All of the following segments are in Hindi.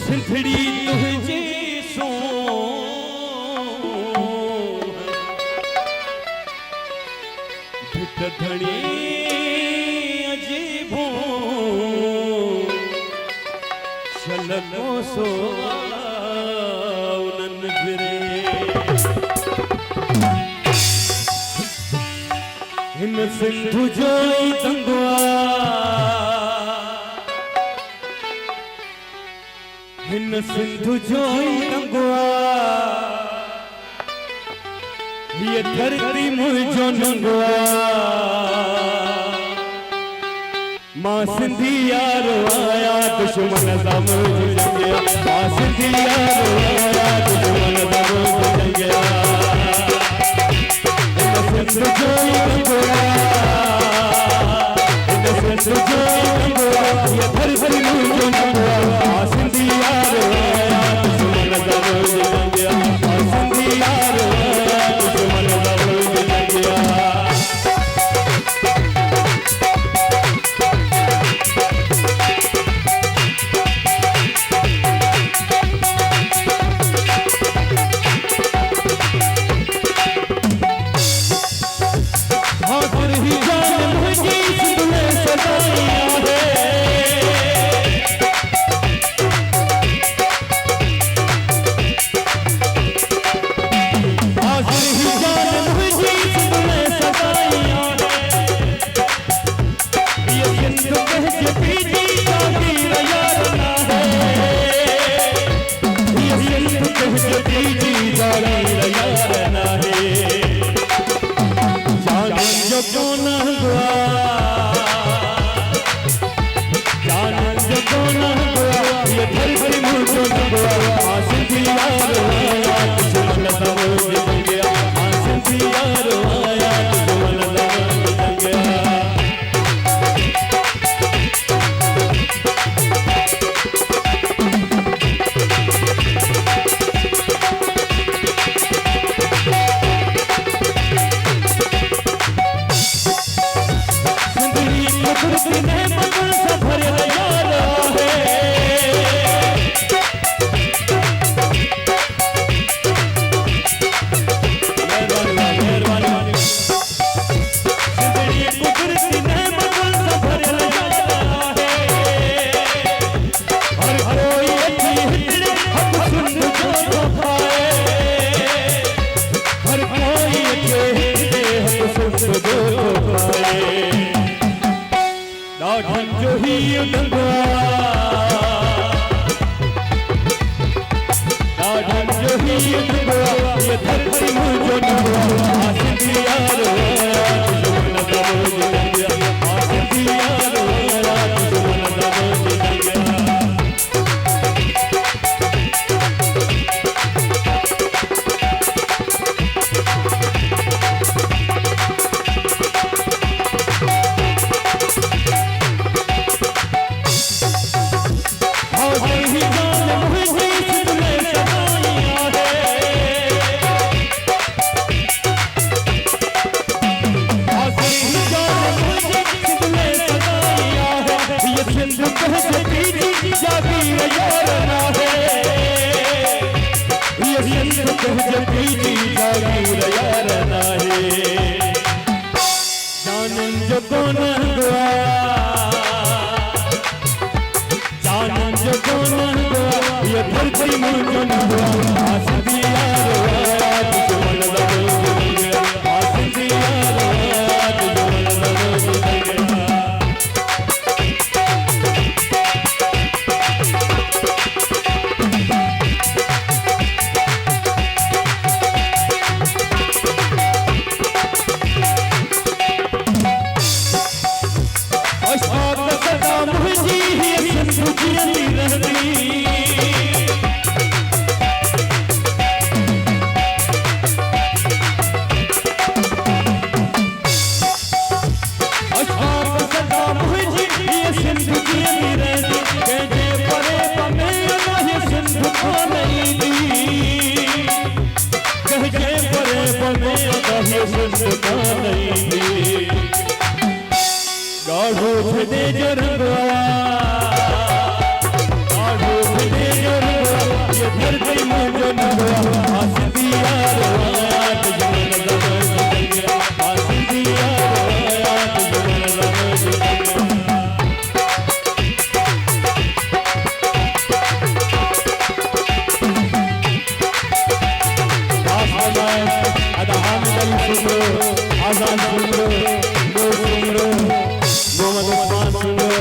सिंधड़ी तुझे सो भिट धणी अजीबो छलको सो उनन फिरे हिन सिंधु जो ई दंगवा हिन सिंधु जो ई दंगवा ये धरती मुझो नंगवा मां सिंधी यारो आया दुश्मन दा मुझ जंगया मां सिंधी यारो आया दुश्मन दा मुझ जंगया हिन सिंधु जो ई दंगवा हिन सिंधु जो ई दंगवा ये धरती मुझो नंगवा मां सिंधी यारो आया दुश्मन दा मुझ जंगया मां सिंधी यारो आया दुश्मन दा मुझ जंगया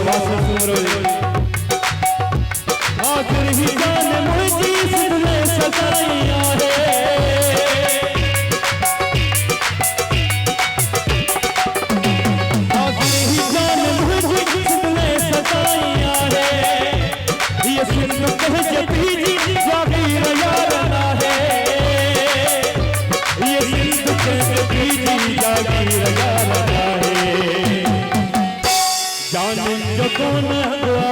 वास सुमरो आखिर ही जान मुझी सिंध में सजाइया है आखिर ही जान मुझी सिंध में सजाइया है ये सिंध कह जबी जागीर यारना है ये सिंध कह जबी जागीर यारना है जान जो कौन हुआ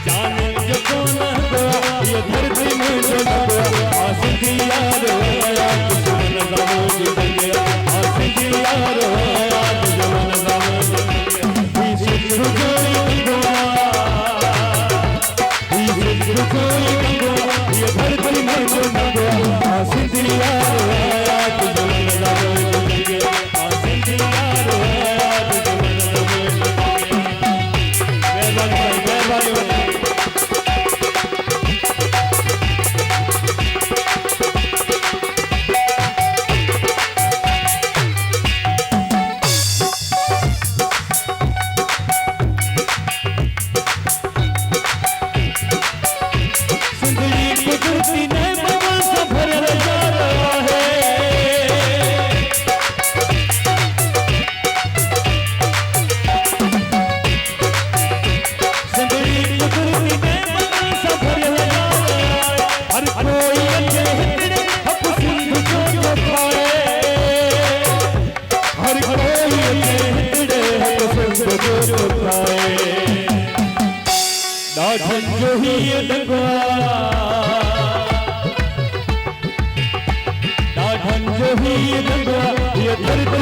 जान जो कौन हुआ ये धरती में जो हुआ आसिंदी यार आया दुश्मन दामोद बंगया आसिंदी यार आया दुश्मन दामोद बंगया इसे कोई हुआ इसे कोई हुआ ये धरती में जो हुआ आसिंदी यार आया दुश्मन दामोद बंगया आसिंदी यार जो ही डगवा दाढ़न जो ही डगवा ये धरती